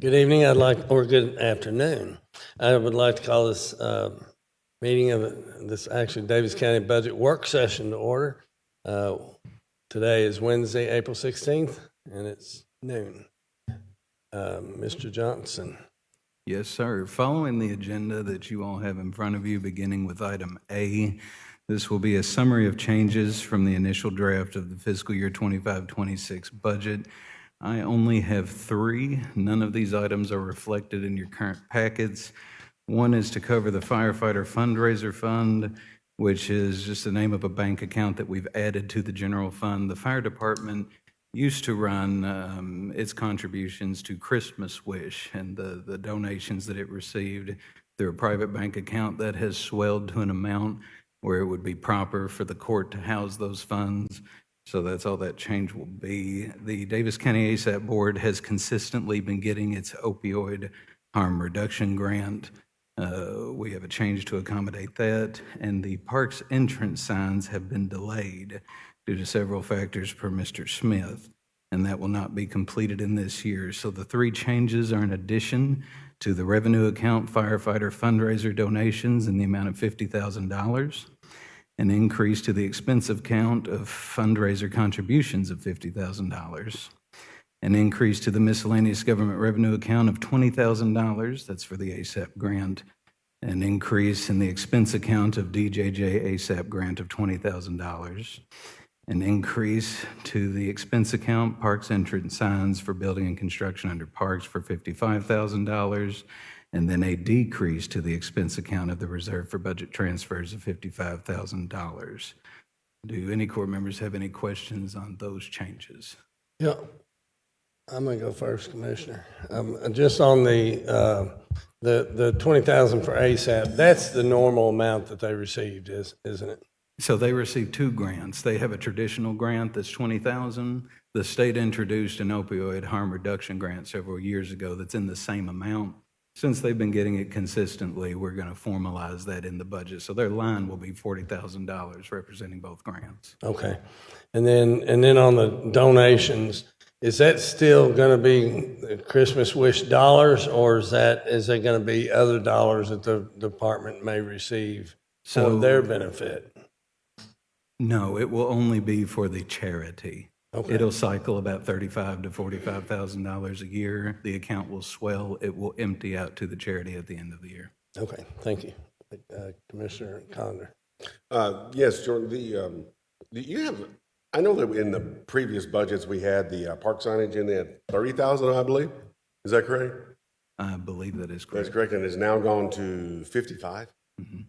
Good evening. Or good afternoon. I would like to call this meeting of this actually Daviess County Budget Work Session to order. Today is Wednesday, April 16th, and it's noon. Mr. Johnson. Yes, sir. Following the agenda that you all have in front of you, beginning with item A, this will be a summary of changes from the initial draft of the fiscal year 25-26 budget. I only have 3. None of these items are reflected in your current packets. One is to cover the firefighter fundraiser fund, which is just the name of a bank account that we've added to the general fund. The fire department used to run its contributions to Christmas Wish and the donations that it received through a private bank account that has swelled to an amount where it would be proper for the court to house those funds. So that's all that change will be. The Daviess County ASAP Board has consistently been getting its opioid harm reduction grant. We have a change to accommodate that, and the park's entrance signs have been delayed due to several factors per Mr. Smith, and that will not be completed in this year. So the 3 changes are in addition to the revenue account firefighter fundraiser donations in the amount of $50,000, an increase to the expense account of fundraiser contributions of $50,000, an increase to the miscellaneous government revenue account of $20,000, that's for the ASAP grant, an increase in the expense account of DJJ ASAP grant of $20,000, an increase to the expense account parks entrance signs for building and construction under parks for $55,000, and then a decrease to the expense account of the reserve for budget transfers of $55,000. Do any court members have any questions on those changes? Yeah, I'm gonna go first, Commissioner. Just on the $20,000 for ASAP. That's the normal amount that they received, isn't it? So they received 2 grants. They have a traditional grant that's $20,000. The state introduced an opioid harm reduction grant several years ago that's in the same amount. Since they've been getting it consistently, we're going to formalize that in the budget. So their line will be $40,000 representing both grants. Okay. And then on the donations, is that still going to be Christmas Wish dollars, or is there going to be other dollars that the department may receive for their benefit? No, it will only be for the charity. Okay. It'll cycle about $35,000 to $45,000 a year. The account will swell. It will empty out to the charity at the end of the year. Okay, thank you. Commissioner Condor. Yes, Jordan, I know that in the previous budgets we had the park signage in there, 30,000, I believe. Is that correct? I believe that is correct. That's correct, and it's now gone to 55. Mm-hmm.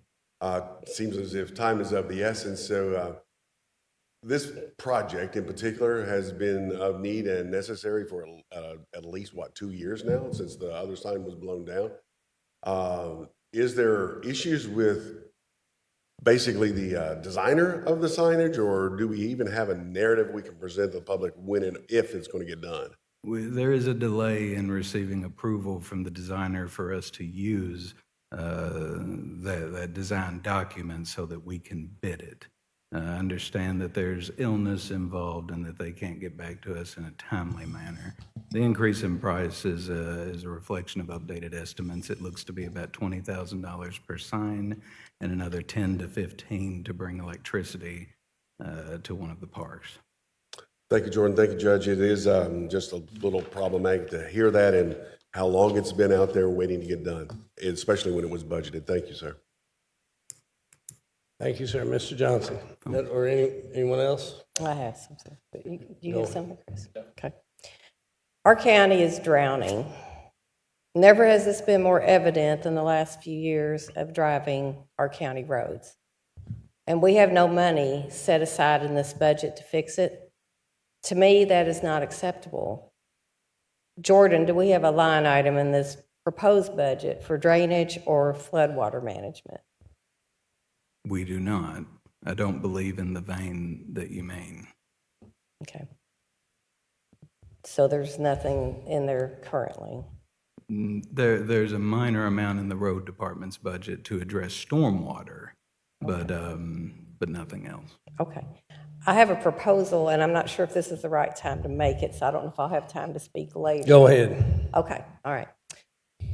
Seems as if time is of the essence, so this project in particular has been of need and necessary for at least, 2 years now, since the other sign was blown down. Is there issues with basically the designer of the signage, or do we even have a narrative we can present to the public when and if it's going to get done? There is a delay in receiving approval from the designer for us to use that design document so that we can bid it. Understand that there's illness involved and that they can't get back to us in a timely manner. The increase in price is a reflection of updated estimates. It looks to be about $20,000 per sign and another $10 to $15 to bring electricity to one of the parks. Thank you, Jordan. Thank you, Judge. It is just a little problematic to hear that and how long it's been out there waiting to get done, especially when it was budgeted. Thank you, sir. Thank you, sir. Mr. Johnson, or anyone else? I have something. You have something, Chris? Okay. Our county is drowning. Never has this been more evident than the last few years of driving our county roads. And we have no money set aside in this budget to fix it. To me, that is not acceptable. Jordan, do we have a line item in this proposed budget for drainage or floodwater management? We do not. I don't believe in the vein that you mean. Okay. So there's nothing in there currently? There's a minor amount in the road department's budget to address stormwater, but nothing else. Okay. I have a proposal, and I'm not sure if this is the right time to make it, so I don't know if I'll have time to speak later. Go ahead. Okay, all right.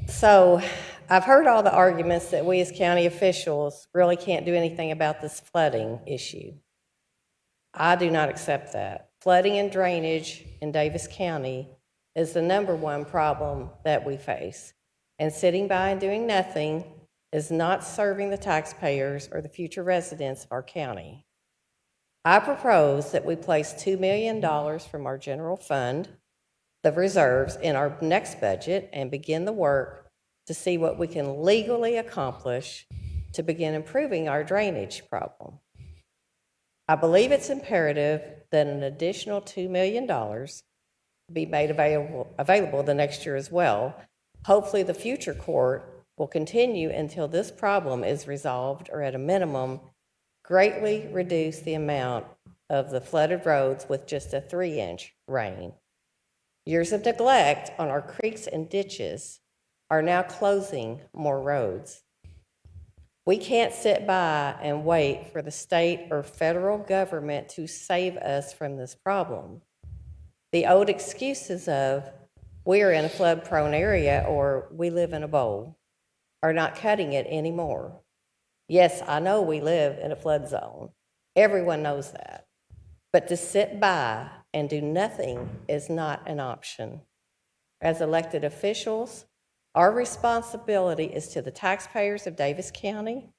So I've heard all the arguments that we as county officials really can't do anything about this flooding issue. I do not accept that. Flooding and drainage in Daviess County is the #1 problem that we face. And sitting by and doing nothing is not serving the taxpayers or the future residents of our county. I propose that we place $2 million from our general fund, the reserves, in our next budget and begin the work to see what we can legally accomplish to begin improving our drainage problem. I believe it's imperative that an additional $2 million be made available the next year as well. Hopefully, the future court will continue until this problem is resolved, or at a minimum, greatly reduce the amount of the flooded roads with just a 3-inch rain. Years of neglect on our creeks and ditches are now closing more roads. We can't sit by and wait for the state or federal government to save us from this problem. The old excuses of, we are in a flood-prone area, or we live in a bowl, are not cutting it anymore. Yes, I know we live in a flood zone. Everyone knows that. But to sit by and do nothing is not an option. As elected officials, our responsibility is to the taxpayers of Daviess County,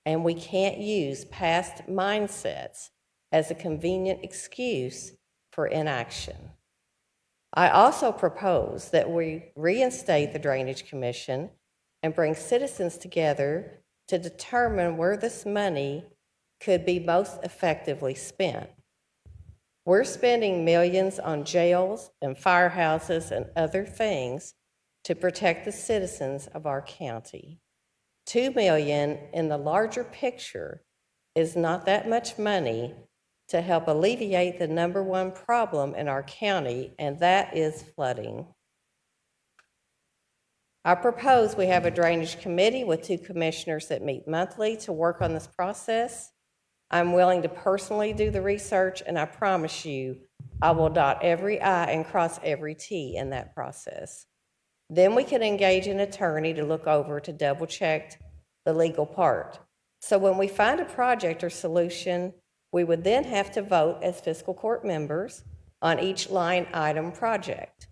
and we can't use past mindsets as a convenient excuse for inaction. I also propose that we reinstate the Drainage Commission and bring citizens together to determine where this money could be most effectively spent. We're spending millions on jails and firehouses and other things to protect the citizens of our county. $2 million in the larger picture is not that much money to help alleviate the #1 problem in our county, and that is flooding. I propose we have a drainage committee with 2 commissioners that meet monthly to work on this process. I'm willing to personally do the research, and I promise you I will dot every I and cross every T in that process. Then we can engage an attorney to look over to double check the legal part. So when we find a project or solution, we would then have to vote as fiscal court members on each line item project.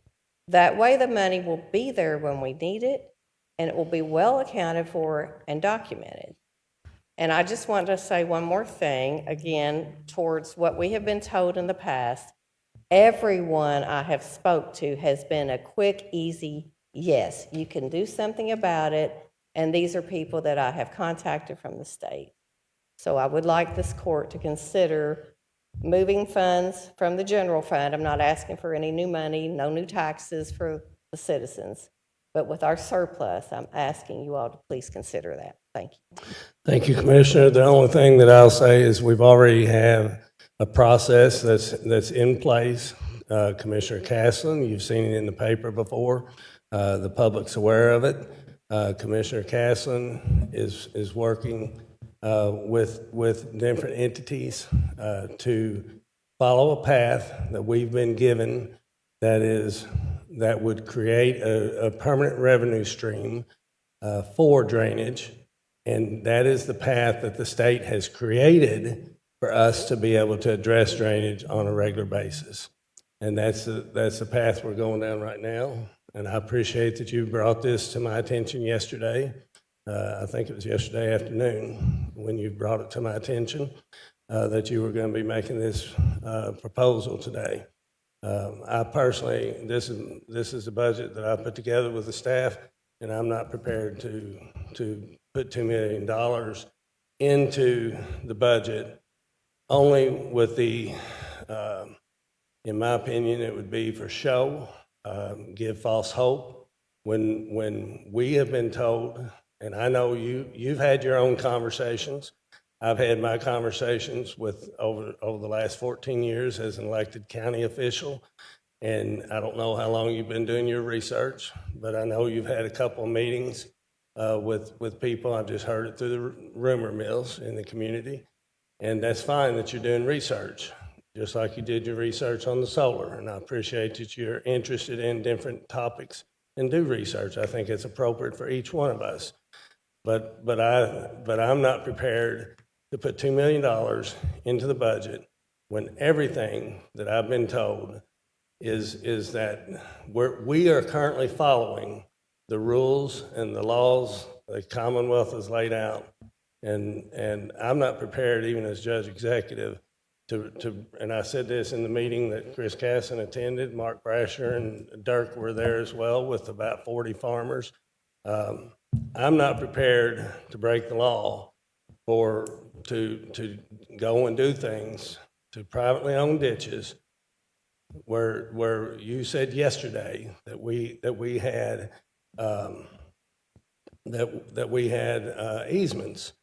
That way the money will be there when we need it, and it will be well accounted for and documented. And I just want to say one more thing, again, towards what we have been told in the past. Everyone I have spoke to has been a quick, easy yes, you can do something about it, and these are people that I have contacted from the state. So I would like this court to consider moving funds from the general fund. I'm not asking for any new money, no new taxes for the citizens. But with our surplus, I'm asking you all to please consider that. Thank you. Thank you, Commissioner. The only thing that I'll say is we've already have a process that's in place. Commissioner Caslen, you've seen it in the paper before. The public's aware of it. Commissioner Caslen is working with different entities to follow a path that we've been given that would create a permanent revenue stream for drainage, and that is the path that the state has created for us to be able to address drainage on a regular basis. And that's the path we're going down right now. And I appreciate that you brought this to my attention yesterday. I think it was yesterday afternoon when you brought it to my attention that you were going to be making this proposal today. I personally, this is a budget that I put together with the staff, and I'm not prepared to put $2 million into the budget, only with the, in my opinion, it would be for show, give false hope. When we have been told, and I know you've had your own conversations, I've had my conversations with over the last 14 years as an elected county official, and I don't know how long you've been doing your research, but I know you've had a couple of meetings with people. I've just heard it through the rumor mills in the community, and that's fine that you're doing research. just like you did your research on the solar. And I appreciate that you're interested in different topics and do research. I think it's appropriate for each one of us. But I'm not prepared to put $2 million into the budget when everything that I've been told is that we are currently following the rules and the laws the Commonwealth has laid out. And I'm not prepared, even as judge executive, and I said this in the meeting that Chris Casson attended, Mark Brasher and Dirk were there as well with about 40 farmers. I'm not prepared to break the law to go and do things to privately owned ditches where you said yesterday that we had easements,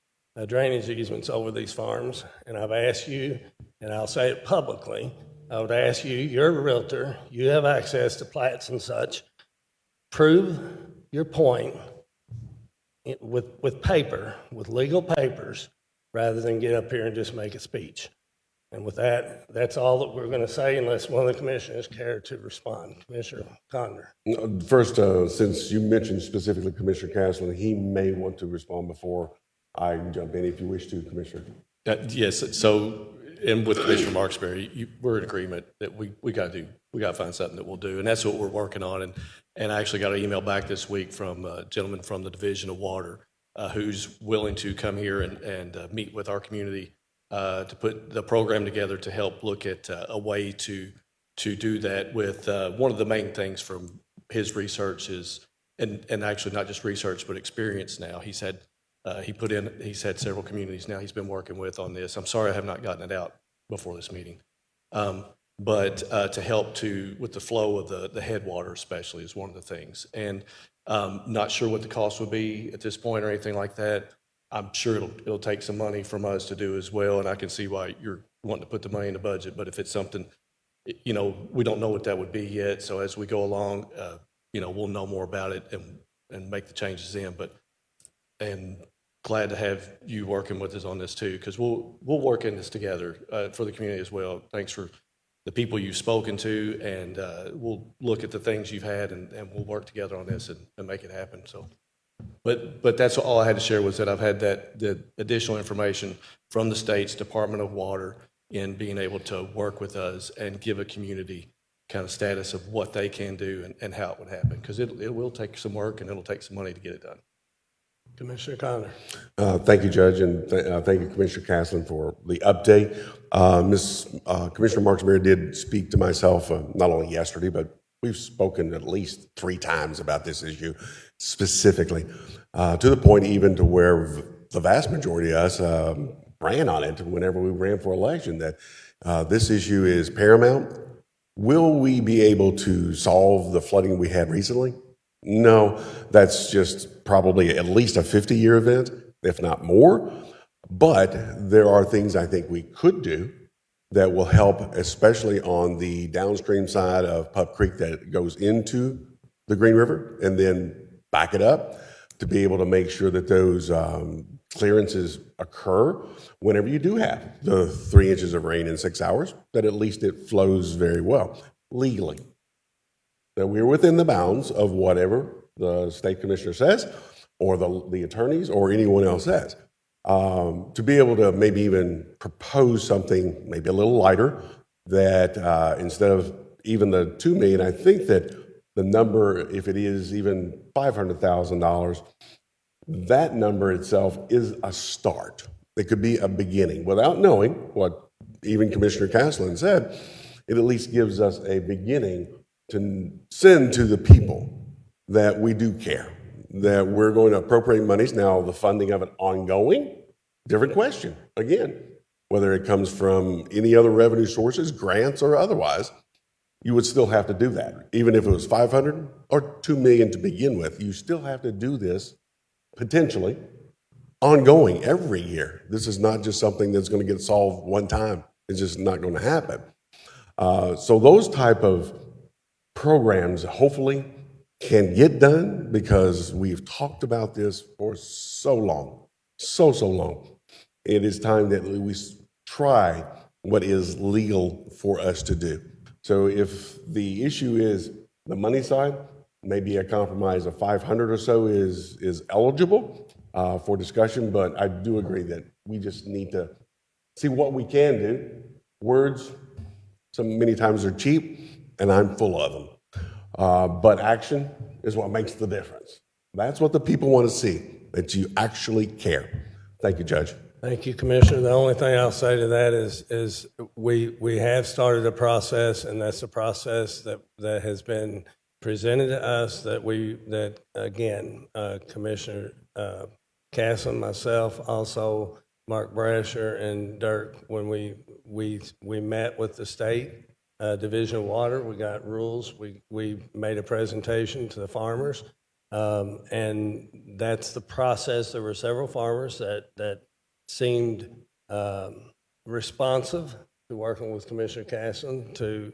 drainage easements over these farms. And I've asked you, and I'll say it publicly, I would ask you, you're a realtor, you have access to plats and such, prove your point with paper, with legal papers, rather than get up here and just make a speech. And with that, that's all that we're going to say unless one of the commissioners care to respond. Commissioner Conner. First, since you mentioned specifically Commissioner Castle, he may want to respond before I jump in if you wish to, Commissioner. Yes, so, and with Commissioner Marksberry, we're in agreement that we got to find something that we'll do, and that's what we're working on. And I actually got an email back this week from a gentleman from the Division of Water who's willing to come here and meet with our community to put the program together to help look at a way to do that with one of the main things from his research is, and actually not just research, but experience now. He's had several communities now he's been working with on this. I'm sorry I have not gotten it out before this meeting. But to help with the flow of the headwater especially is one of the things. And not sure what the cost would be at this point or anything like that. I'm sure it'll take some money from us to do as well, and I can see why you're wanting to put the money in the budget. But if it's something, we don't know what that would be yet. So as we go along, we'll know more about it and make the changes in. And glad to have you working with us on this too, because we'll work in this together for the community as well. Thanks for the people you've spoken to, and we'll look at the things you've had, and we'll work together on this and make it happen. So. But that's all I had to share was that I've had the additional information from the state's Department of Water in being able to work with us and give a community kind of status of what they can do and how it would happen, because it will take some work and it'll take some money to get it done. Commissioner Conner. Thank you, Judge, and thank you, Commissioner Castlin, for the update. Commissioner Marksberry did speak to myself not only yesterday, but we've spoken at least 3 times about this issue specifically, to the point even to where the vast majority of us ran on it whenever we ran for election, that this issue is paramount. Will we be able to solve the flooding we had recently? No, that's just probably at least a 50-year event, if not more. But there are things I think we could do that will help, especially on the downstream side of Pup Creek that goes into the Green River, and then back it up to be able to make sure that those clearances occur whenever you do have the 3 inches of rain in 6 hours, that at least it flows very well legally. That we're within the bounds of whatever the state commissioner says, or the attorneys, or anyone else says. To be able to maybe even propose something maybe a little lighter, that instead of even the $2 million, I think that the number, if it is even $500,000, that number itself is a start. It could be a beginning. Without knowing what even Commissioner Castlin said, it at least gives us a beginning to send to the people that we do care, that we're going to appropriate monies. Now, the funding of it ongoing, different question. Again, whether it comes from any other revenue sources, grants or otherwise, you would still have to do that. Even if it was 500 or 2 million to begin with, you still have to do this potentially ongoing every year. This is not just something that's going to get solved one time. It's just not going to happen. So those type of programs hopefully can get done, because we've talked about this for so long, so long. It is time that we try what is legal for us to do. So if the issue is the money side, maybe a compromise of 500 or so is eligible for discussion, but I do agree that we just need to see what we can do. Words, many times are cheap, and I'm full of them. But action is what makes the difference. That's what the people want to see, that you actually care. Thank you, Judge. Thank you, Commissioner. The only thing I'll say to that is we have started a process, and that's a process that has been presented to us that again, Commissioner Casson, myself, also Mark Brasher and Dirk, when we met with the state Division of Water, we got rules. We made a presentation to the farmers, and that's the process. There were several farmers that seemed responsive to working with Commissioner Casson to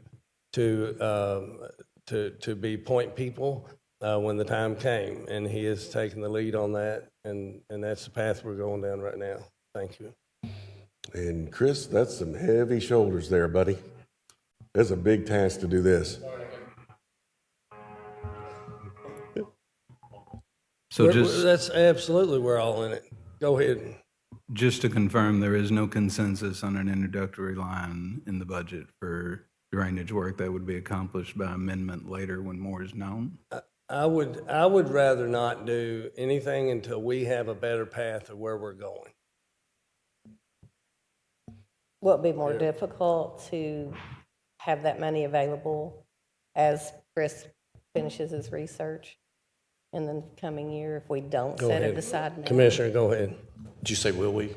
be point people when the time came, and he has taken the lead on that, and that's the path we're going down right now. Thank you. And Chris, that's some heavy shoulders there, buddy. It's a big task to do this. So That's absolutely, we're all in it. Go ahead. just to confirm, there is no consensus on an introductory line in the budget for drainage work that would be accomplished by amendment later when more is known? I would rather not do anything until we have a better path of where we're going. Will it be more difficult to have that money available as Chris finishes his research in the coming year if we don't Go set ahead. it aside now? Commissioner, go ahead. Did you say will we?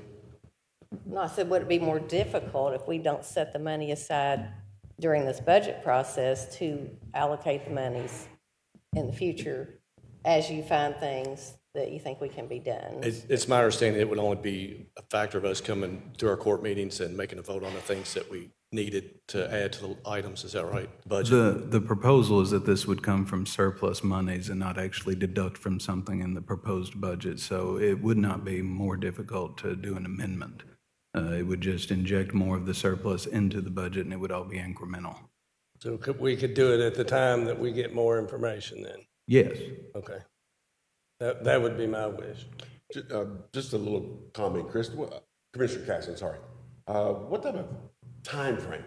No, I said, would it be more difficult if we don't set the money aside during this budget process to allocate the monies in the future as you find things that you think we can be done? It's my understanding it would only be a factor of us coming to our court meetings and making a vote on the things that we needed to add to the items. Is that right? Budget. The proposal is that this would come from surplus monies and not actually deduct from something in the proposed budget. So it would not be more difficult to do an amendment. It would just inject more of the surplus into the budget, and it would all be incremental. So we could do it at the time that we get more information then? Yes. Okay. That would be my wish. Just a little comment, Chris. Commissioner Casson, sorry. What type of time frame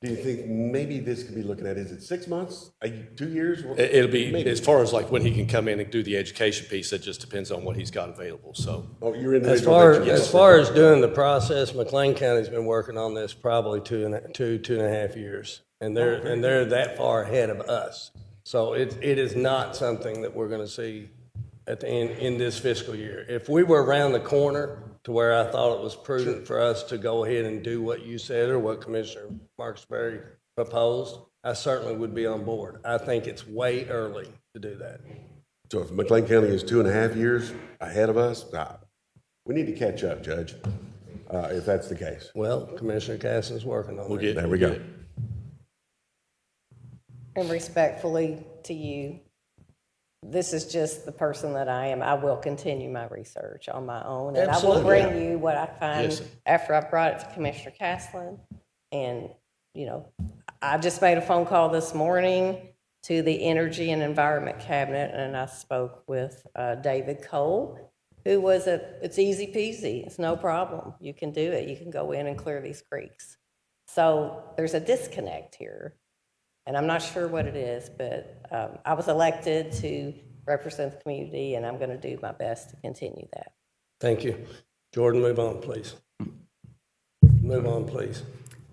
do you think maybe this could be looking at? Is it 6 months, 2 years? It'll be, Maybe. as far as like when he can come in and do the education piece, it just depends on what he's got available, so. Oh, you're in As far as doing the process, McLean County's been working on this probably two and a half years, and they're that far ahead of us. So it is not something that we're going to see at the end in this fiscal year. If we were around the corner to where I thought it was prudent for us to go ahead and do what you said or what Commissioner Marksberry proposed, I certainly would be on board. I think it's way early to do that. So if McLean County is 2.5 years ahead of us, we need to catch up, Judge, if that's the case. Well, Commissioner Casson's working on it. There we go. And respectfully to you, this is just the person that I am. I will continue my research on my own. And Absolutely. I will bring you what I find Yes. after I've brought it to Commissioner Caslen. And, you know, I just made a phone call this morning to the Energy and Environment Cabinet, and I spoke with David Cole, who was it's easy peasy. It's no problem. You can do it. You can go in and clear these creeks. So there's a disconnect here. And I'm not sure what it is, but I was elected to represent the community, and I'm going to do my best to continue that. Thank you. Jordan, move on, please. Move on, please.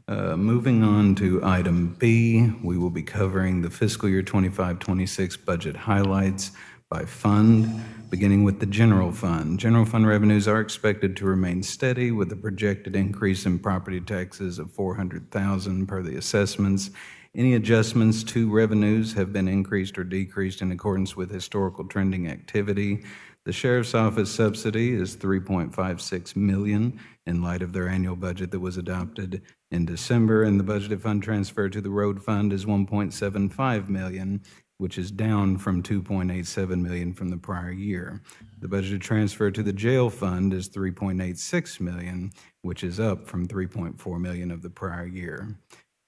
Moving on to item B, we will be covering the fiscal year 25-26 budget highlights by fund, beginning with the general fund. General fund revenues are expected to remain steady with a projected increase in property taxes of $400,000 per the assessments. Any adjustments to revenues have been increased or decreased in accordance with historical trending activity. The Sheriff's Office subsidy is $3.56 million in light of their annual budget that was adopted in December, and the budgeted fund transfer to the road fund is $1.75 million, which is down from $2.87 million from the prior year. The budgeted transfer to the jail fund is $3.86 million, which is up from $3.4 million of the prior year.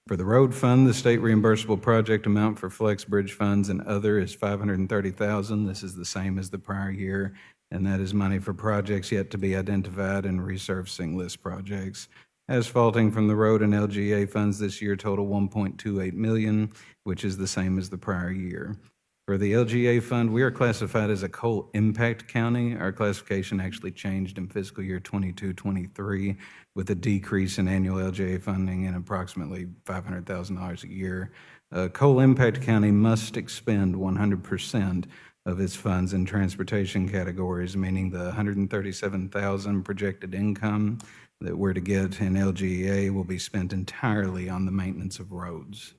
For the road fund, the state reimbursable project amount for flex bridge funds and other is $530,000. This is the same as the prior year, and that is money for projects yet to be identified and resurfacing list projects. Asphalting from the road and LGA funds this year total $1.28 million, which is the same as the prior year. For the LGA fund, we are classified as a coal impact county. Our classification actually changed in fiscal year 22-23 with a decrease in annual LGA funding in approximately $500,000 a year. Coal impact county must expend 100% of its funds in transportation categories, meaning the $137,000 projected income that we're to get in LGA will be spent entirely on the maintenance of roads.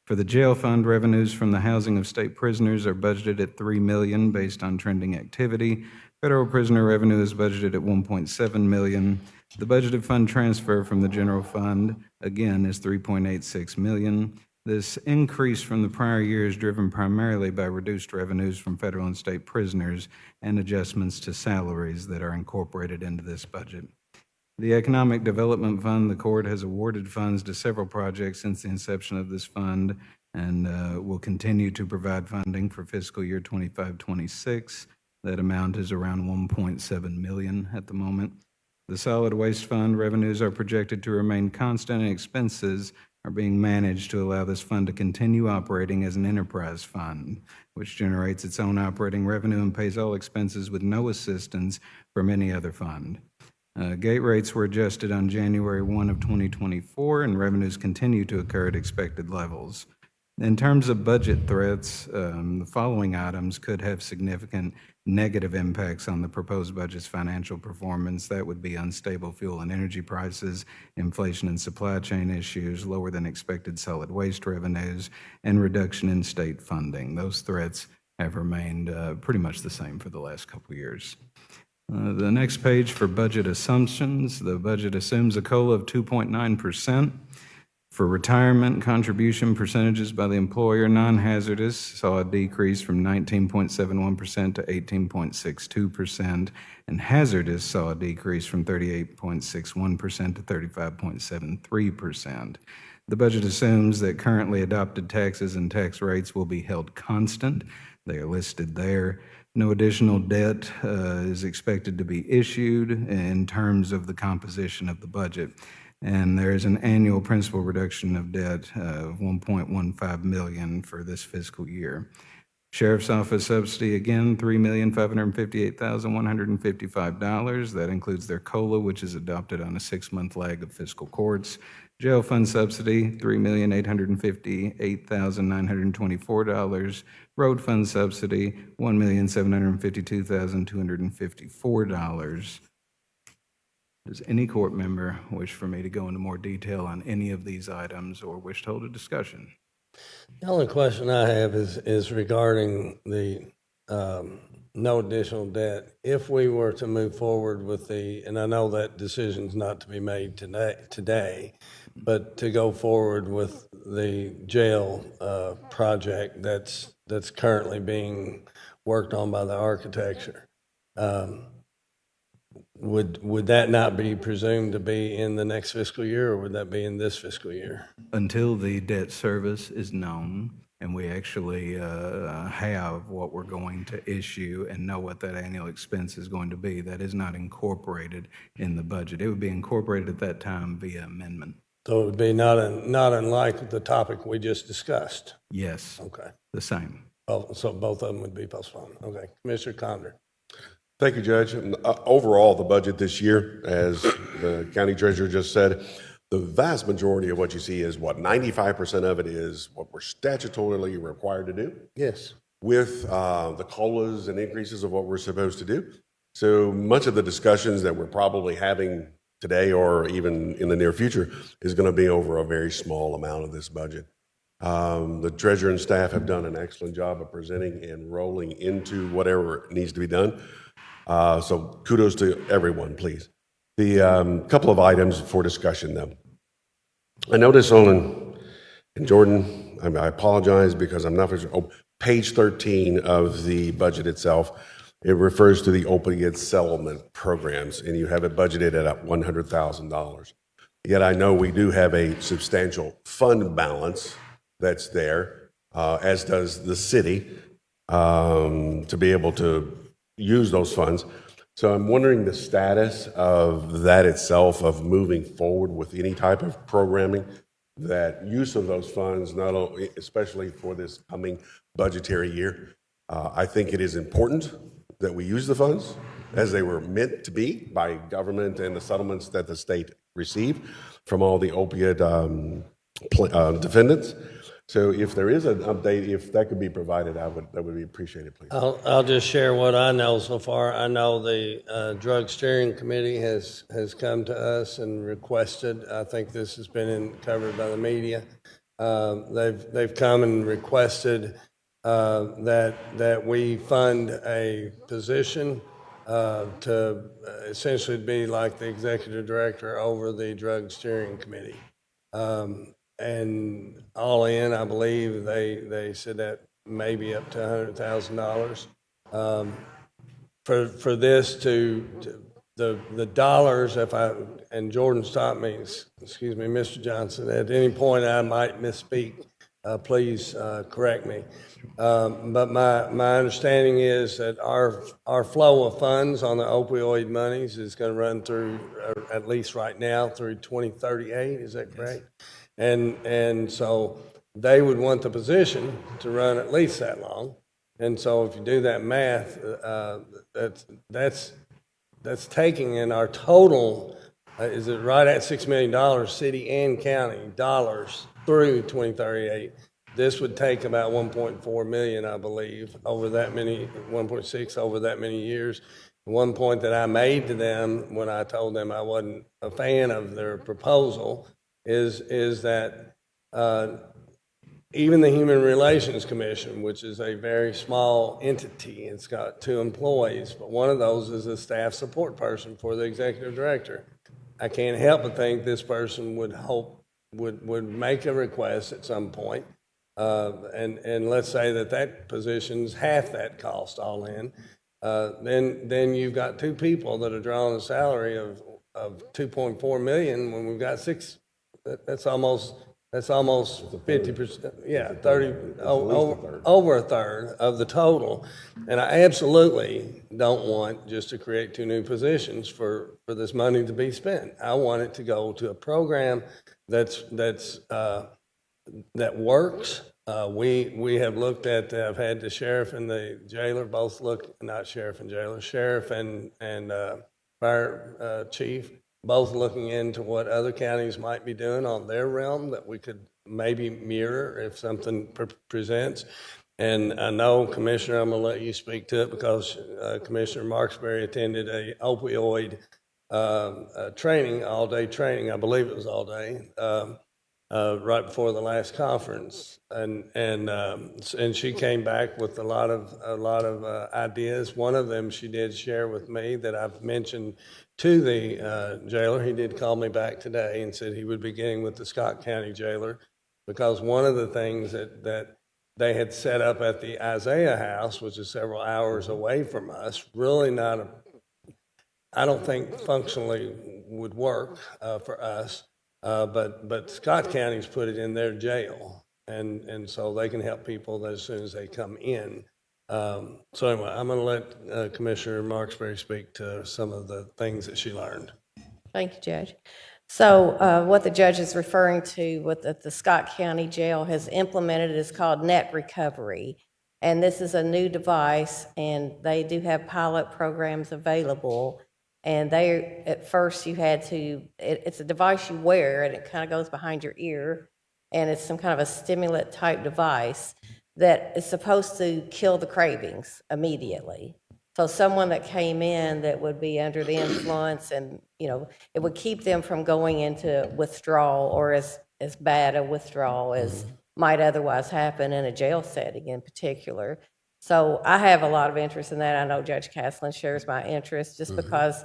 For the jail fund, revenues from the housing of state prisoners are budgeted at $3 million based on trending activity. Federal prisoner revenue is budgeted at $1.7 million. The budgeted fund transfer from the general fund, again, is $3.86 million. This increase from the prior year is driven primarily by reduced revenues from federal and state prisoners and adjustments to salaries that are incorporated into this budget. The Economic Development Fund, the court has awarded funds to several projects since the inception of this fund and will continue to provide funding for fiscal year 25-26. That amount is around $1.7 million at the moment. The Solid Waste Fund revenues are projected to remain constant and expenses are being managed to allow this fund to continue operating as an enterprise fund, which generates its own operating revenue and pays all expenses with no assistance from any other fund. Gate rates were adjusted on January 1 of 2024, and revenues continue to occur at expected levels. In terms of budget threats, the following items could have significant negative impacts on the proposed budget's financial performance. That would be unstable fuel and energy prices, inflation and supply chain issues, lower than expected solid waste revenues, and reduction in state funding. Those threats have remained pretty much the same for the last couple of years. The next page for budget assumptions. The budget assumes a COLA of 2.9%. For retirement contribution percentages by the employer, non-hazardous saw a decrease from 19.71% to 18.62%, and hazardous saw a decrease from 38.61% to 35.73%. The budget assumes that currently adopted taxes and tax rates will be held constant. They are listed there. No additional debt is expected to be issued in terms of the composition of the budget. And there is an annual principal reduction of debt of $1.15 million for this fiscal year. Sheriff's Office subsidy, again, $3,558,155. That includes their COLA, which is adopted on a 6-month lag of fiscal courts. Jail fund subsidy, $3,858,924. Road fund subsidy, $1,752,254. Does any court member wish for me to go into more detail on any of these items or wish to hold a discussion? The only question I have is regarding the no additional debt. If we were to move forward with and I know that decision's not to be made today, but to go forward with the jail project that's currently being worked on by the architecture, would that not be presumed to be in the next fiscal year, or would that be in this fiscal year? Until the debt service is known and we actually have what we're going to issue and know what that annual expense is going to be, that is not incorporated in the budget. It would be incorporated at that time via amendment. So it would be not unlike the topic we just discussed. Yes. Okay. The same. Oh, so both of them would be postponed. Okay. Commissioner Condor. Thank you, Judge. Overall, the budget this year, as the county treasurer just said, the vast majority of what you see is 95% of it is what we're statutorily required to do. Yes. With the COLAs and increases of what we're supposed to do. So much of the discussions that we're probably having today or even in the near future is going to be over a very small amount of this budget. The treasurer and staff have done an excellent job of presenting and rolling into whatever needs to be done. So kudos to everyone, please. The couple of items for discussion, though. I noticed and Jordan, I apologize because I'm not for sure. Oh, page 13 of the budget itself, it refers to the opiate settlement programs, and you have it budgeted at $100,000. Yet I know we do have a substantial fund balance that's there, as does the city, to be able to use those funds. So I'm wondering the status of that itself, of moving forward with any type of programming, that use of those funds, not only, especially for this coming budgetary year. I think it is important that we use the funds as they were meant to be by government and the settlements that the state received from all the opiate defendants. So if there is an update, if that could be provided, that would be appreciated, please. I'll just share what I know so far. I know the Drug Steering Committee has come to us and requested, I think this has been covered by the media, they've come and requested that we fund a position to essentially be like the executive director over the Drug Steering Committee. And all in, I believe they said that maybe up to $100,000. For this the dollars, and Jordan stopped me, excuse me, Mr. Johnson, at any point I might misspeak, please correct me. But my understanding is that our flow of funds on the opioid monies is going to run through, at least right now, through 2038. Is that correct? And so they would want the position to run at least that long. And so if you do that math, that's taking in our total, is it right at $6 million, city and county dollars through 2038. This would take about 1.4 million, I believe, over that many, 1.6 over that many years. One point that I made to them when I told them I wasn't a fan of their proposal is that even the Human Relations Commission, which is a very small entity, it's got 2 employees, but one of those is a staff support person for the executive director. I can't help but think this person would make a request at some point, and let's say that position's half that cost all in. Then you've got 2 people that are drawing a salary of 2.4 million when we've got 6. That's almost 50%. Yeah, 30 over a third of the total. And I absolutely don't want just to create 2 new positions for this money to be spent. I want it to go to a program that works. We have looked at. I've had the sheriff and the jailer both look. Not sheriff and jailer. Sheriff and fire chief. Both looking into what other counties might be doing on their realm that we could maybe mirror if something presents. And I know, Commissioner, I'm going to let you speak to it because Commissioner Marksberry attended a opioid training, all-day training. I believe it was all day, right before the last conference. And she came back with a lot of ideas. One of them she did share with me that I've mentioned to the jailer. He did call me back today and said he would be getting with the Scott County jailer because one of the things that they had set up at the Isaiah House, which is several hours away from us, really I don't think functionally would work for us, but Scott County's put it in their jail, and so they can help people as soon as they come in. So anyway, I'm going to let Commissioner Marksberry speak to some of the things that she learned. Thank you, Judge. So what the judge is referring to, what the Scott County Jail has implemented is called Net Recovery. And this is a new device, and they do have pilot programs available. And at first you had to, it's a device you wear, and it kind of goes behind your ear, and it's some kind of a stimulant type device that is supposed to kill the cravings immediately. So someone that came in that would be under the influence and, it would keep them from going into withdrawal or as bad a withdrawal as might otherwise happen in a jail setting in particular. So I have a lot of interest in that. I know Judge Caslin shares my interest just because,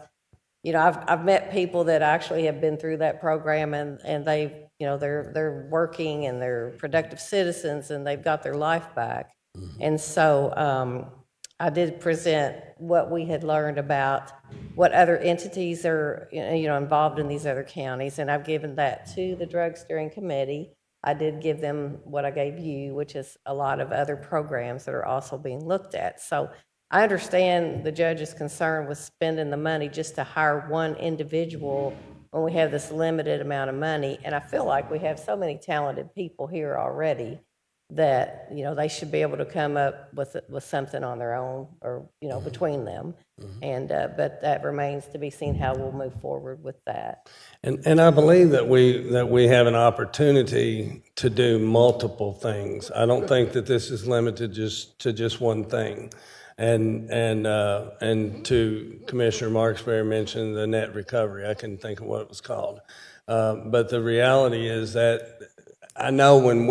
you know, I've met people that actually have been through that program and they've, you know, they're working and they're productive citizens and they've got their life back. And so I did present what we had learned about what other entities are, you know, involved in these other counties, and I've given that to the Drug Steering Committee. I did give them what I gave you, which is a lot of other programs that are also being looked at. So I understand the judge's concern with spending the money just to hire one individual when we have this limited amount of money, and I feel like we have so many talented people here already that, you know, they should be able to come up with something on their own or, you know, between them. And but that remains to be seen how we'll move forward with that. And I believe that we have an opportunity to do multiple things. I don't think that this is limited to just one thing. And to Commissioner Marksberry mentioned the net recovery. I couldn't think of what it was called. But the reality is that I know when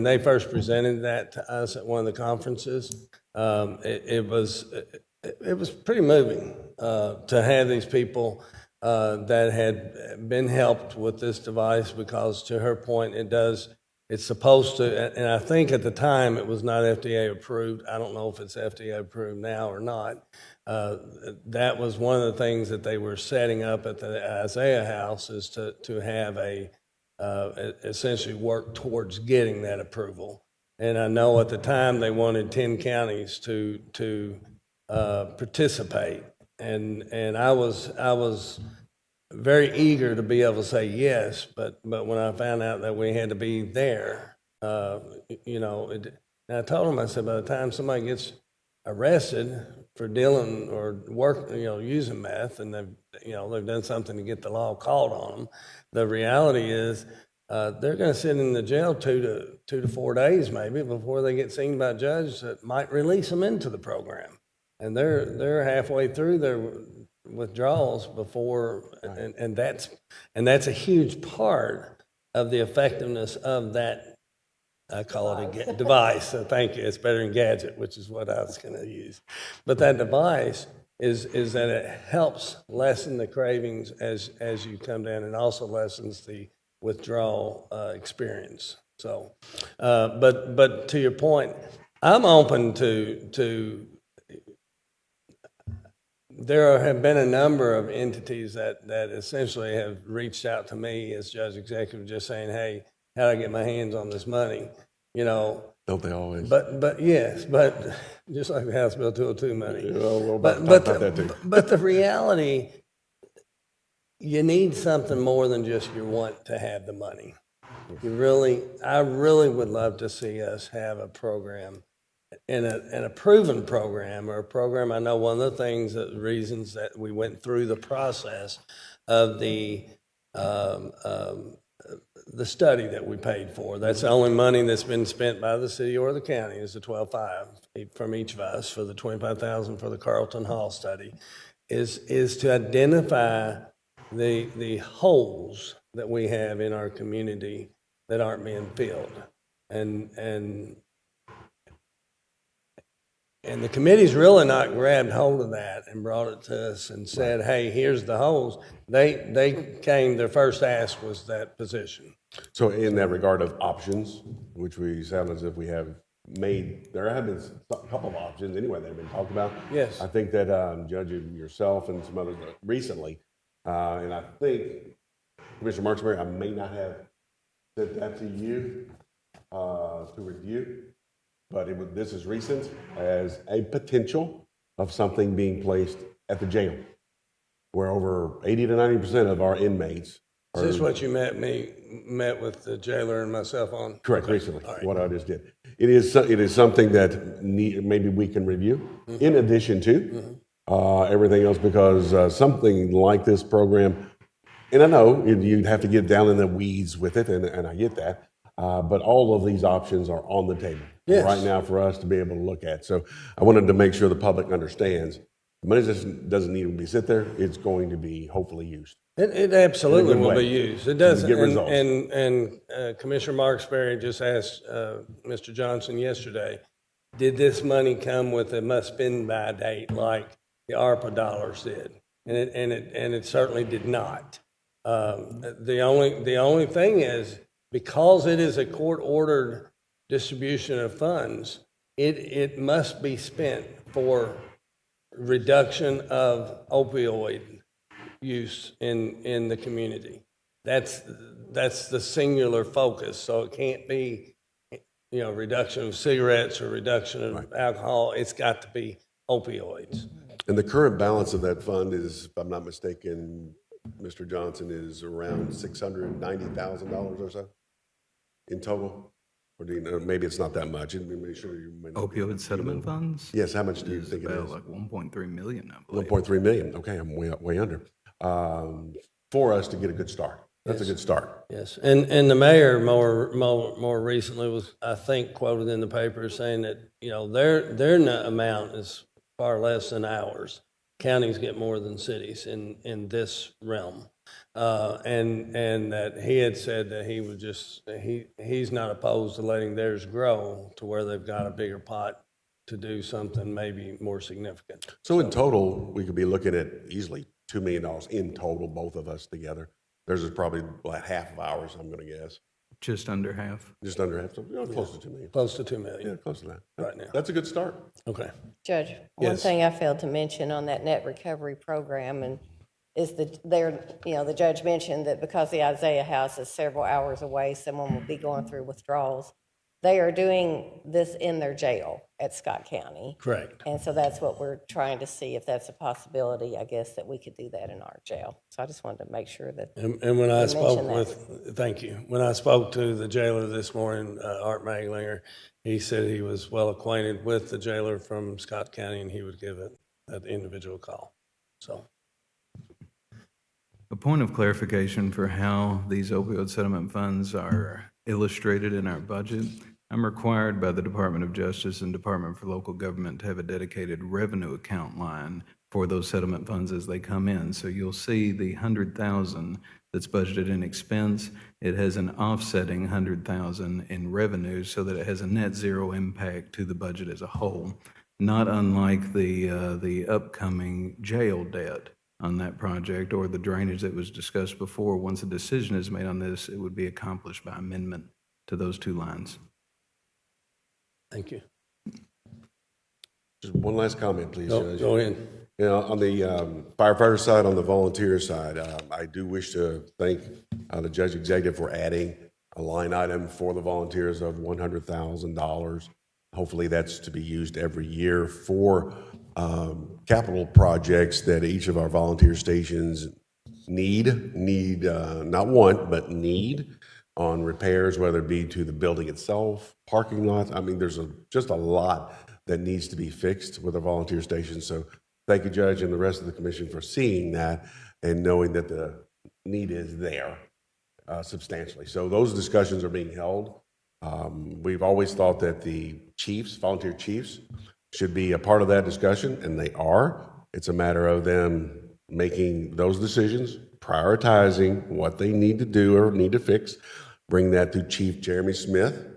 they first presented that to us at one of the conferences, it was pretty moving to have these people that had been helped with this device, because to her point, it's supposed to, and I think at the time it was not FDA approved. I don't know if it's FDA approved now or not. That was one of the things that they were setting up at the Isaiah House, is to have essentially work towards getting that approval. And I know at the time they wanted 10 counties to participate, and I was very eager to be able to say yes, but when I found out that we had to be there, you know, and I told them, I said, by the time somebody gets arrested for dealing or using meth, and they've done something to get the law called on them, the reality is they're going to sit in the jail 2 to 4 days maybe before they get seen by a judge that might release them into the program, and they're halfway through their withdrawals before, and that's a huge part of the effectiveness of that. I call it a device. So thank you. It's better than gadget, which is what I was going to use. But that device is that it helps lessen the cravings as you come down, and also lessens the withdrawal experience. So, but to your point, I'm open to. There have been a number of entities that essentially have reached out to me as judge executive, just saying, "Hey, how do I get my hands on this money?" You know. Don't they always? But yes, but just like the House Bill 202 money. But the reality, you need something more than just your want to have the money. I really would love to see us have a program, in a proven program, or a program. I know one of the reasons that we went through the process of the study that we paid for. That's the only money that's been spent by the city or the county, is the $12,500 from each of us for the $25,000 for the Carlton Hall study, is to identify the holes that we have in our community that aren't being filled, and the committee's really not grabbed hold of that and brought it to us and said, "Hey, here's the holes." They came. Their first ask was that position. So in that regard of options, which we sound as if we have made, there have been a couple of options anyway that have been talked about. Yes. I think that Judge, yourself and some others recently, and I think Commissioner Marksberry, I may not have sent that to you to review, but this is recent, as a potential of something being placed at the jail, where over 80 to 90% of our inmates are. Is this what you met with the jailer and myself on? Correct, Okay. recently, All right. what I just did. It is something that maybe we can review in addition to everything else, because something like this program, and I know you'd have to get down in the weeds with it, and I get that, but all of these options are on the table Yes. right now for us to be able to look at. So I wanted to make sure the public understands The money doesn't need to be sit there. It's going to be hopefully used. It absolutely In a good will way. be used. It does. Get results. And Commissioner Marksberry just asked Mr. Johnson yesterday, did this money come with a must-spend by date like the ARPA dollars did? And it certainly did not. The only thing is, because it is a court-ordered distribution of funds, it must be spent for reduction of opioid use in the community. That's the singular focus. So it can't be, reduction of cigarettes or reduction of alcohol. It's got to be opioids. And the current balance of that fund is, if I'm not mistaken, Mr. Johnson, is around $690,000 or so in total. Or do you know, maybe it's not that much. Make sure you Opioid settlement funds? Yes, how much do you Is think it about is? like 1.3 million, I believe. 1.3 million. Okay, I'm way under. For us to get a good start. That's a good start. Yes, and the mayor more recently was, I think, quoted in the paper saying that their amount is far less than ours. Counties get more than cities in this realm, and that he had said that he would he's not opposed to letting theirs grow to where they've got a bigger pot to do something maybe more significant. So in total, we could be looking at easily $2 million in total, both of us together. Theirs is probably like half of ours, I'm going to guess. Just under half. Just under half, so close to 2 million. Close to $2 million. Yeah, close to that. Right now. That's a good start. Okay. Judge, one Yes. thing I failed to mention on that net recovery program and is the judge mentioned that because the Isaiah House is several hours away, someone will be going through withdrawals. They are doing this in their jail at Scott County. Correct. And so that's what we're trying to see, if that's a possibility, I guess, that we could do that in our jail. So I just wanted to make sure that, And when I You spoke mentioned thank you. When I spoke to the jailer this morning, Art Maglinger, he said he was well acquainted with the jailer from Scott County and he would give that individual call. So, A point of clarification for how these opioid settlement funds are illustrated in our budget. I'm required by the Department of Justice and Department for Local Government to have a dedicated revenue account line for those settlement funds as they come in. So you'll see the $100,000 that's budgeted in expense. It has an offsetting $100,000 in revenue so that it has a net zero impact to the budget as a whole, not unlike the upcoming jail debt on that project or the drainage that was discussed before. Once a decision is made on this, it would be accomplished by amendment to those two lines. thank you. Just one last comment, please, Judge. Go ahead. On the firefighter side, on the volunteer side, I do wish to thank the judge executive for adding a line item for the volunteers of $100,000. Hopefully that's to be used every year for capital projects that each of our volunteer stations need, not want, but need on repairs, whether it be to the building itself, parking lots. I mean, there's just a lot that needs to be fixed with our volunteer stations. So thank you, Judge, and the rest of the commission for seeing that and knowing that the need is there substantially. So those discussions are being held. We've always thought that the chiefs, volunteer chiefs, should be a part of that discussion, and they are. It's a matter of them making those decisions, prioritizing what they need to do or need to fix, bring that to Chief Jeremy Smith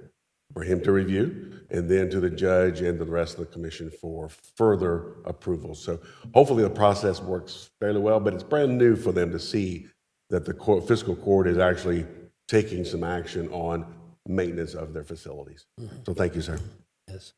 for him to review, and then to the judge and to the rest of the commission for further approval. So hopefully the process works fairly well, but it's brand new for them to see that the fiscal court is actually taking some action on maintenance of their facilities. So thank you, sir. Yes.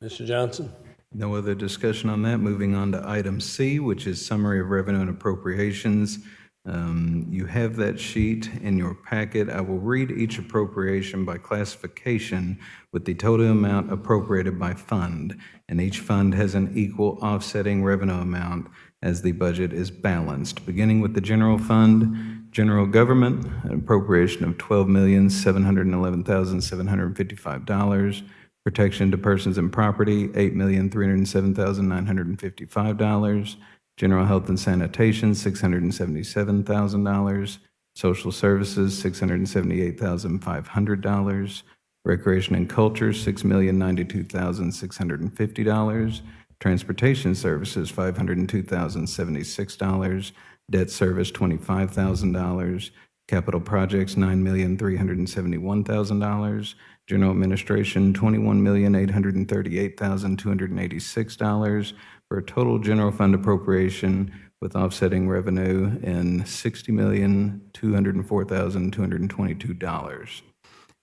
Mr. Johnson? No other discussion on that. Moving on to item C, which is summary of revenue and appropriations. You have that sheet in your packet. I will read each appropriation by classification with the total amount appropriated by fund, and each fund has an equal offsetting revenue amount as the budget is balanced. Beginning with the general fund, general government, an appropriation of $12,711,755. Protection to persons and property, $8,307,955. General health and sanitation, $677,000. Social services, $678,500. Recreation and culture, $6,092,650. Transportation Services, $502,076. Debt Service, $25,000. Capital Projects, $9,371,000. General Administration, $21,838,286, for a total general fund appropriation with offsetting revenue in $60,204,222.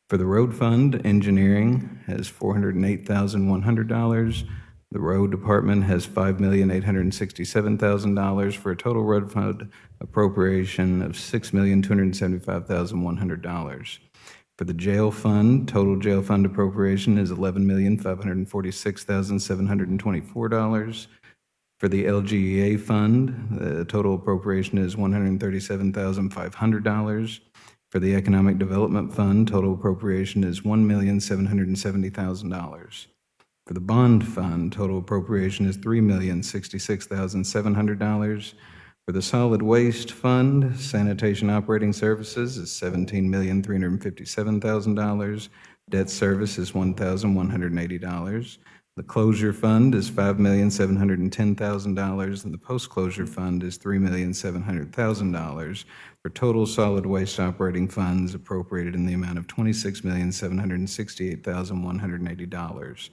For the road fund, engineering has $408,100. The road department has $5,867,000 for a total road fund appropriation of $6,275,100. For the jail fund, total jail fund appropriation is $11,546,724. For the LGEA fund, the total appropriation is $137,500. For the Economic Development Fund, total appropriation is $1,770,000. For the bond fund, total appropriation is $3,066,700. For the solid waste fund, sanitation operating services is $17,357,000. Debt service is $1,180. The closure fund is $5,710,000, and the post-closure fund is $3,700,000, for total solid waste operating funds appropriated in the amount of $26,768,180.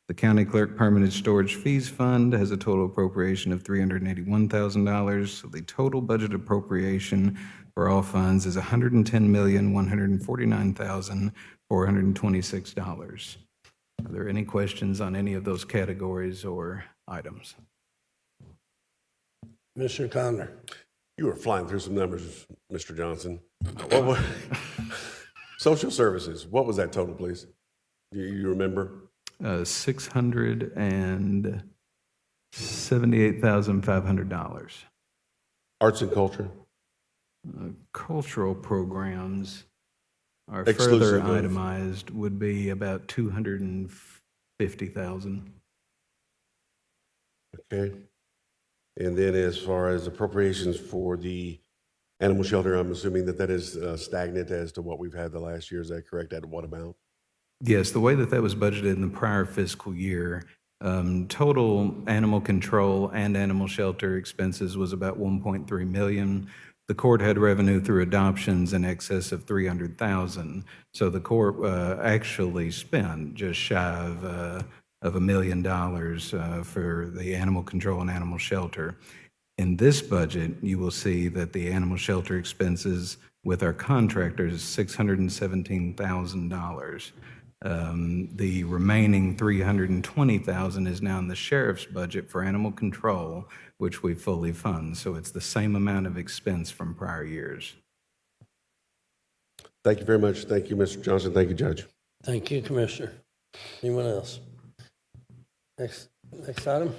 The County Clerk Permanent Storage Fees Fund has a total appropriation of $381,000. So the total budget appropriation for all funds is $110,149,426. Are there any questions on any of those categories or items? Mr. Connor. You were flying through some numbers, Mr. Johnson. Social services, what was that total, please? You remember? $678,500. Arts and culture? Cultural programs are Exclusive further of- itemized, would be about $250,000. Okay. And then as far as appropriations for the animal shelter, I'm assuming that is stagnant as to what we've had the last year. Is that correct? At what amount? Yes, the way that that was budgeted in the prior fiscal year, total animal control and animal shelter expenses was about $1.3 million. The court had revenue through adoptions in excess of $300,000. So the court actually spent just shy of $1 million for the animal control and animal shelter. In this budget, you will see that the animal shelter expenses with our contractors is $617,000. The remaining $320,000 is now in the sheriff's budget for animal control, which we fully fund. So it's the same amount of expense from prior years. Thank you very much. Thank you, Mr. Johnson. Thank you, Judge. Thank you, Commissioner. Anyone else? Next item.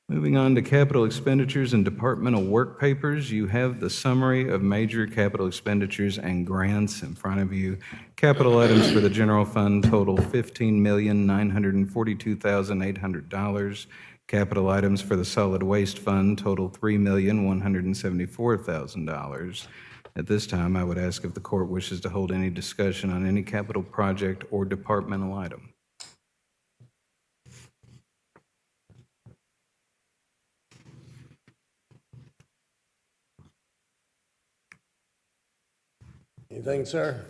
Moving on to capital expenditures and departmental work papers, you have the summary of major capital expenditures and grants in front of you. Capital items for the general fund total $15,942,800. Capital items for the solid waste fund total $3,174,000. At this time, I would ask if the court wishes to hold any discussion on any capital project or departmental item. Anything, sir?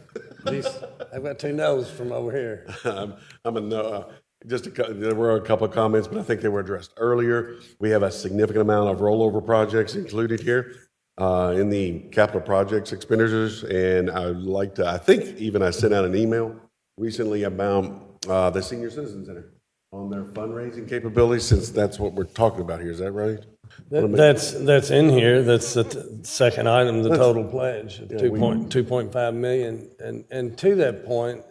I've got two no's from over here. I'm a no. There were a couple of comments, but I think they were addressed earlier. We have a significant amount of rollover projects included here in the capital projects expenditures, and I'd like to. I think even I sent out an email recently about the Senior Citizen Center on their fundraising capabilities, since that's what we're talking about here. Is that right? That's in here. That's the second item, the total pledge, 2.5 million. And to that point,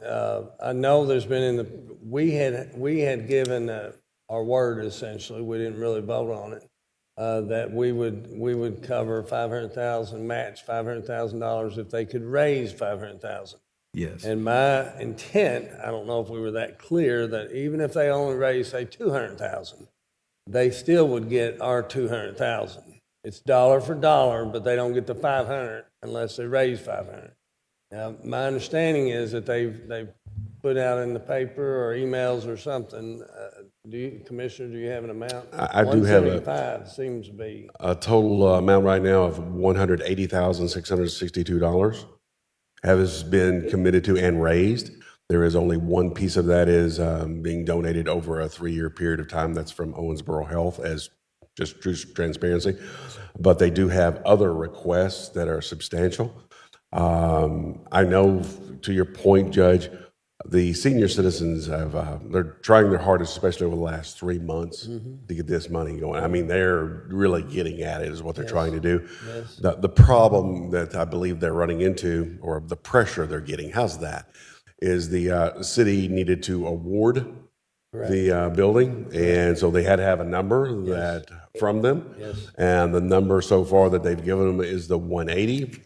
I know there's been we had given our word essentially. We didn't really vote on it. That we would cover 500,000, match $500,000 if they could raise 500,000. Yes. And my intent, I don't know if we were that clear, that even if they only raise, say, 200,000, they still would get our 200,000. It's dollar for dollar, but they don't get the 500 unless they raise 500. Now, my understanding is that they've put out in the paper or emails or something Commissioner, do you have an amount? I do have a- 175 seems to be, A total amount right now of $180,662 has been committed to and raised. There is only one piece of that is being donated over a 3-year period of time. That's from Owensboro Health as just true transparency. But they do have other requests that are substantial. I know, to your point, Judge, the senior citizens have, they're trying their hardest, especially over the last 3 months, to get this money going. I mean, they're really getting at it is what they're trying to do. Yes. The problem that I believe they're running into, or the pressure they're getting, how's that, is the city needed to award the building, and so they had to have a number that from them. Yes. And the number so far that they've given them is the 180.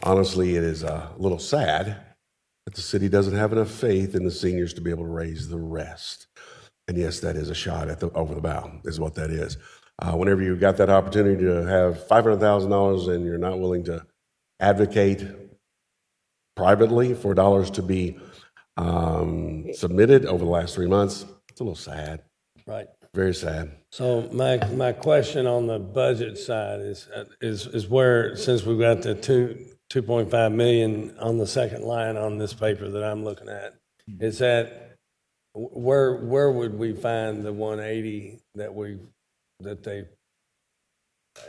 Honestly, it is a little sad that the city doesn't have enough faith in the seniors to be able to raise the rest. And yes, that is a shot at the over the bow, is what that is. Whenever you got that opportunity to have $500,000 and you're not willing to advocate privately for dollars to be submitted over the last 3 months, it's a little sad, right. very sad. So my question on the budget side is where, since we've got the 2.5 million on the second line on this paper that I'm looking at, is that where would we find the 180 that they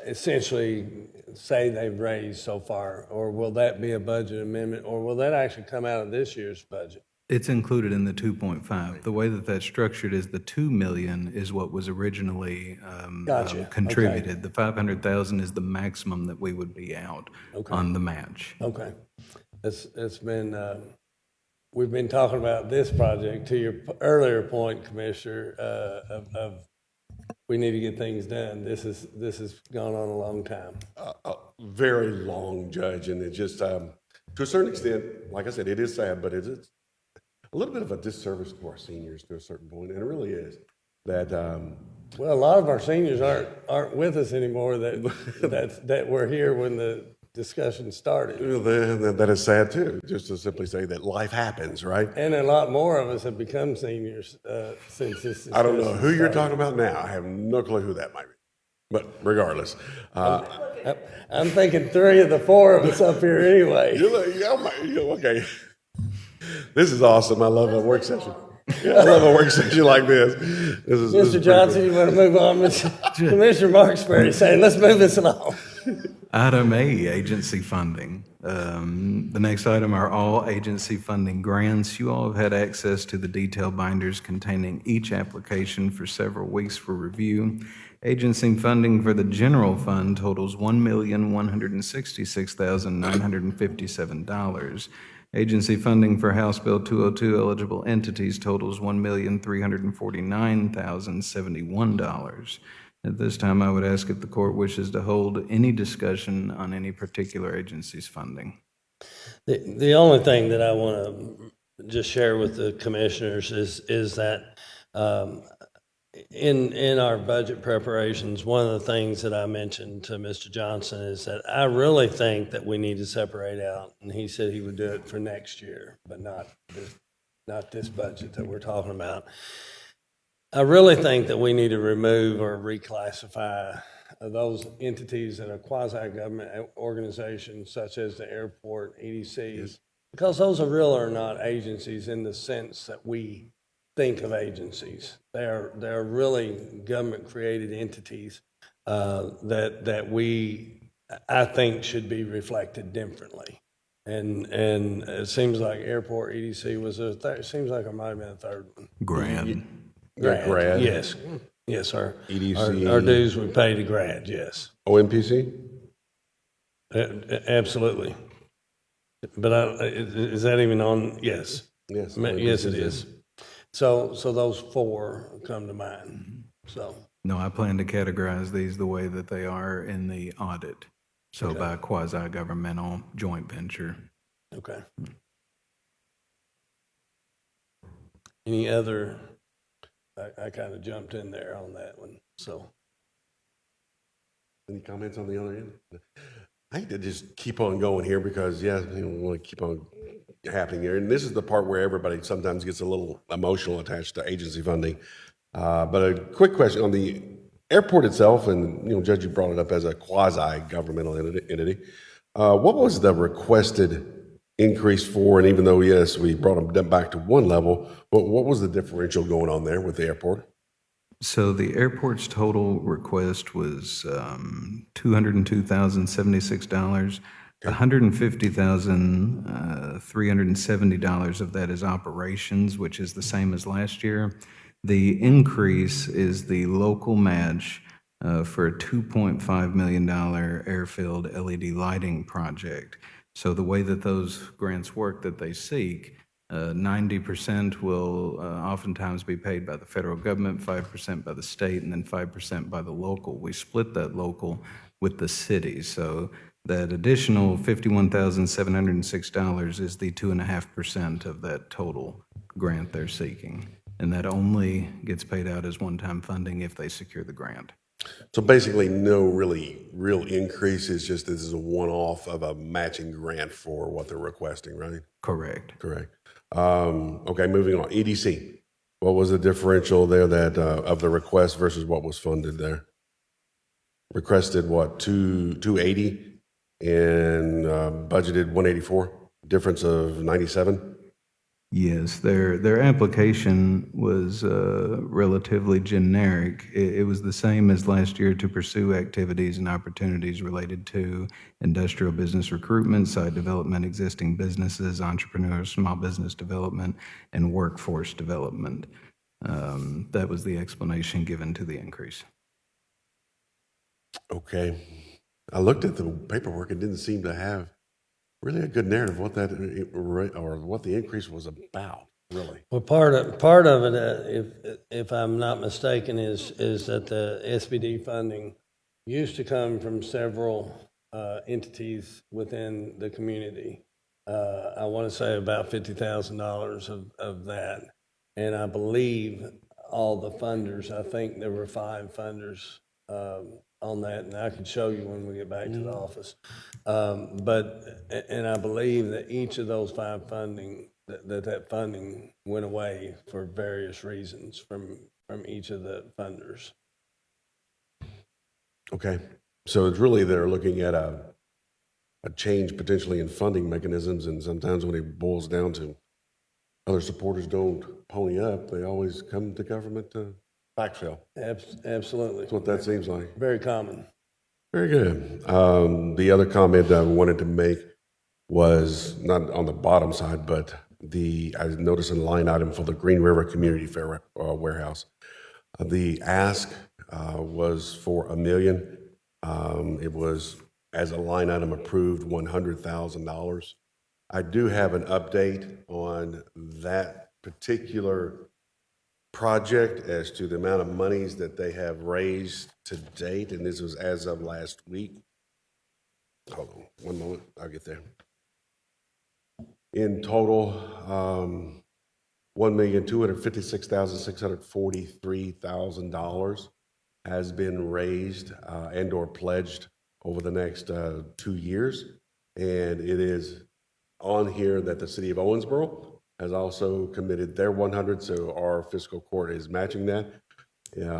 essentially say they've raised so far? Or will that be a budget amendment, or will that actually come out of this year's budget? It's included in the 2.5. The way that that's structured is the 2 million is what was originally Gotcha. contributed. The 500,000 is the maximum that we would be out on the match. Okay. It's been, we've been talking about this project, to your earlier point, Commissioner, of we need to get things done. This has gone on a long time. A very long, Judge, and it just, to a certain extent, like I said, it is sad, but it's a little bit of a disservice to our seniors to a certain point, and it really is. That Well, a lot of our seniors aren't with us anymore that were here when the discussion started. that is sad too. Just to simply say that life happens, right? And a lot more of us have become seniors since this I don't know discussion who you're started. talking about now. I have no clue who that might be. But regardless, I'm thinking 3 of the 4 of us up here anyway. okay. This is awesome. I love a work session. I love a work session like this. This is Mr. pretty Johnson, you want to move on? Commissioner Marksberry saying, let's move this along. Item A, agency funding. The next item are all agency funding grants. You all have had access to the detailed binders containing each application for several weeks for review. Agency funding for the general fund totals $1,166,957. Agency funding for House Bill 202 eligible entities totals $1,349,071. At this time, I would ask if the court wishes to hold any discussion on any particular agency's funding. The only thing that I want to just share with the commissioners is that in our budget preparations, one of the things that I mentioned to Mr. Johnson is that I really think that we need to separate out, and he said he would do it for next year, but not this budget that we're talking about. I really think that we need to remove or reclassify those entities that are quasi-government organizations such as the airport, EDC, because those are real or not agencies in the sense that we think of agencies. They're really government-created entities that I think should be reflected differently. And it seems like airport EDC was it seems like it might have been a third one. Grad. Grad. Yes, sir. EDC. Our dues we pay to grad, yes. OMPC? Absolutely. But is that even on? Yes. Yes. Yes, it is. So those 4 come to mind. So No, I plan to categorize these the way that they are in the audit. So by quasi-governmental joint venture. okay. Any other? I kind of jumped in there on that one. So Any comments on the other end? I hate to just keep on going here because, we want to keep on happening here. And this is the part where everybody sometimes gets a little emotional attached to agency funding. But a quick question on the airport itself, and Judge, you brought it up as a quasi-governmental entity. What was the requested increase for? And even though, yes, we brought them back to one level, but what was the differential going on there with the airport? So the airport's total request was $202,076. $150,370 of that is operations, which is the same as last year. The increase is the local match for a $2.5 million airfield LED lighting project. So the way that those grants work that they seek, 90% will oftentimes be paid by the federal government, 5% by the state, and then 5% by the local. We split that local with the city. So that additional $51,706 is the 2.5% of that total grant they're seeking. And that only gets paid out as one-time funding if they secure the grant. So basically, no real increase. It's just this is a one-off of a matching grant for what they're requesting, right? Correct. Correct. Okay, moving on. EDC. What was the differential there that of the request versus what was funded there? Requested what, 280 and budgeted 184? Difference of 97? Yes, their application was relatively generic. It was the same as last year to pursue activities and opportunities related to industrial business recruitment, site development, existing businesses, entrepreneurs, small business development, and workforce development. That was the explanation given to the increase. Okay. I looked at the paperwork. It didn't seem to have really a good narrative what that or what the increase was about, really. Well, part of it, if I'm not mistaken, is that the SBD funding used to come from several entities within the community. I want to say about $50,000 of that, and I believe all the funders. I think there were 5 funders on that, and I can show you when we get back to the office. And I believe that each of those 5 funding, that funding went away for various reasons from each of the funders. Okay. So it's really they're looking at a change potentially in funding mechanisms, and sometimes when it boils down to other supporters don't pony up, they always come to government to backfill. Absolutely. That's what that seems like. Very common. Very good. The other comment I wanted to make was not on the bottom side, but I noticed a line item for the Green River Community Fair warehouse. The ask was for $1 million. It was, as a line item, approved $100,000. I do have an update on that particular project as to the amount of monies that they have raised to date, and this was as of last week. Hold on one moment, I'll get there. In total, $1,256,643 has been raised and or pledged over the next 2 years, and it is on here that the city of Owensboro has also committed their 100, so our fiscal court is matching that.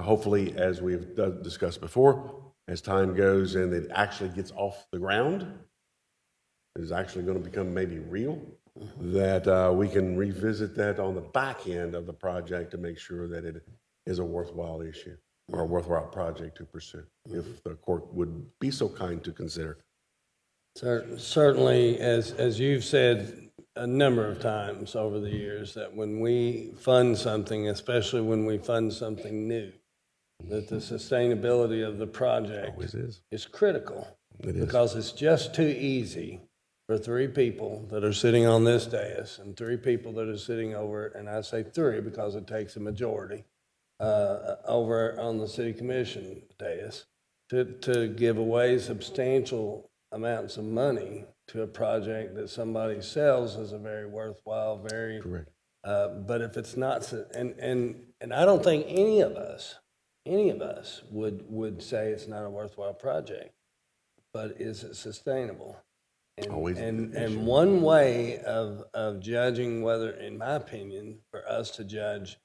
Hopefully, as we've discussed before, as time goes and it actually gets off the ground, it is actually going to become maybe real, that we can revisit that on the back end of the project to make sure that it is a worthwhile issue or a worthwhile project to pursue, if the court would be so kind to consider. Certainly, as you've said a number of times over the years, that when we fund something, especially when we fund something new, that the sustainability of the project is critical. It is. Because it's just too easy for 3 people that are sitting on this dais and 3 people that are sitting over, and I say 3 because it takes a majority, over on the city commission dais, to give away substantial amounts of money to a project that somebody sells as a very worthwhile, very Correct. But if it's not, and I don't think any of us would say it's not a worthwhile project, but is it sustainable? Always And one way of judging whether, in my opinion, for us to judge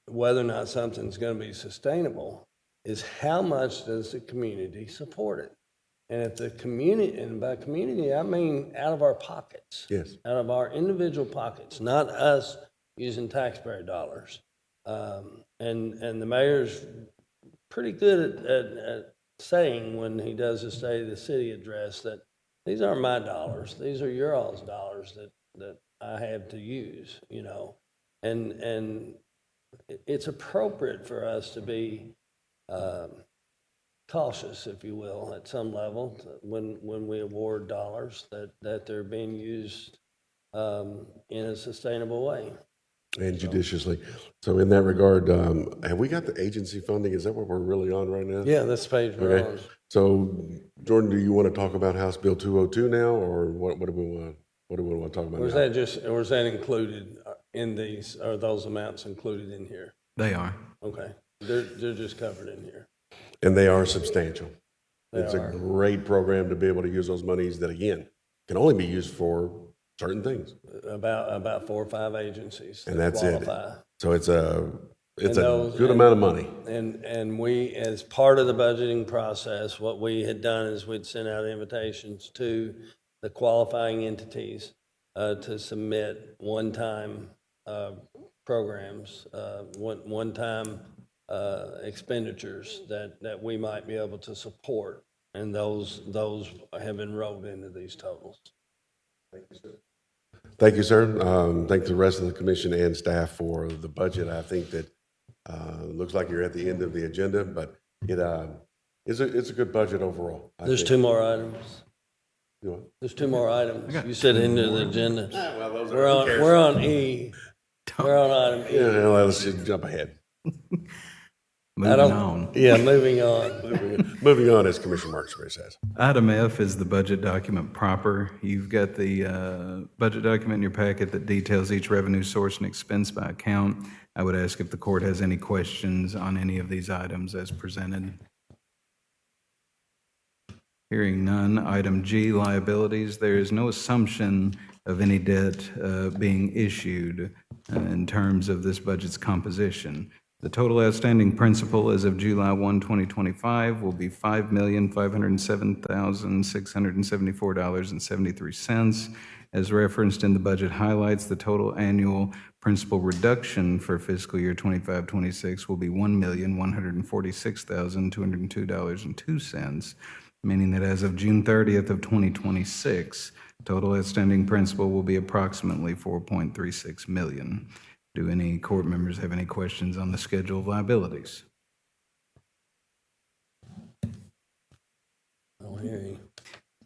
whether or not something's going to be sustainable is how much does the community support it? And if the community, and by community, I mean out of our pockets. Yes. Out of our individual pockets, not us using taxpayer dollars. And the mayor's pretty good at saying when he does his State of the City address that these aren't my dollars, these are your all's dollars that I have to use, you know. And it's appropriate for us to be cautious, if you will, at some level when we award dollars that they're being used in a sustainable way. And judiciously. So in that regard, have we got the agency funding? Is that what we're really on right now? Yeah, this page we're Okay. on. So Jordan, do you want to talk about House Bill 202 now, or what do we want? What do we want to talk about Or is now? or is that included in these, are those amounts included in here? They are. Okay, they're just covered in here. And they are substantial. They It's are. a great program to be able to use those monies that, again, can only be used for certain things. About 4 or 5 agencies. And that that's it. qualify. So it's a And those- good amount of money. And we, as part of the budgeting process, what we had done is we'd sent out invitations to the qualifying entities to submit one-time programs, one-time expenditures that we might be able to support. And those have been rolled into these totals. Thank you, sir. Thank the rest of the commission and staff for the budget. I think that looks like you're at the end of the agenda, but it's a good budget overall. I There's think. 2 more items. You know, There's 2 more items. You said into the agenda. well, those We're on E. We're on item E. Yeah, well, let's just jump ahead. Moving on. Yeah, moving on. Moving on, as Commissioner Marksbury says. Item F is the budget document proper. You've got the budget document in your packet that details each revenue source and expense by account. I would ask if the court has any questions on any of these items as presented. Hearing none. Item G, liabilities. There is no assumption of any debt being issued in terms of this budget's composition. The total outstanding principal as of July 1, 2025 will be $5,507,674.73. As referenced in the budget highlights, the total annual principal reduction for fiscal year 25-26 will be $1,146,202.02, meaning that as of June 30th of 2026, total outstanding principal will be approximately $4.36 million. Do any court members have any questions on the schedule of liabilities? Oh, hear you.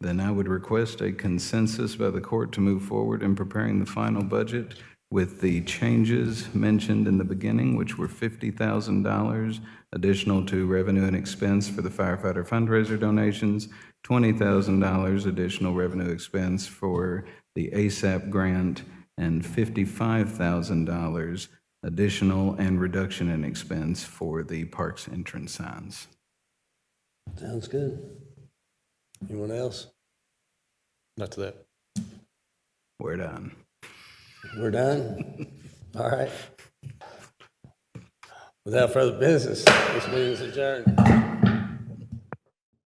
Then I would request a consensus by the court to move forward in preparing the final budget with the changes mentioned in the beginning, which were $50,000 additional to revenue and expense for the firefighter fundraiser donations, $20,000 additional revenue expense for the ASAP grant, and $55,000 additional and reduction in expense for the parks entrance signs. Sounds good. Anyone else? Not to that. We're done. We're done? All right. Without further business, this meeting is adjourned.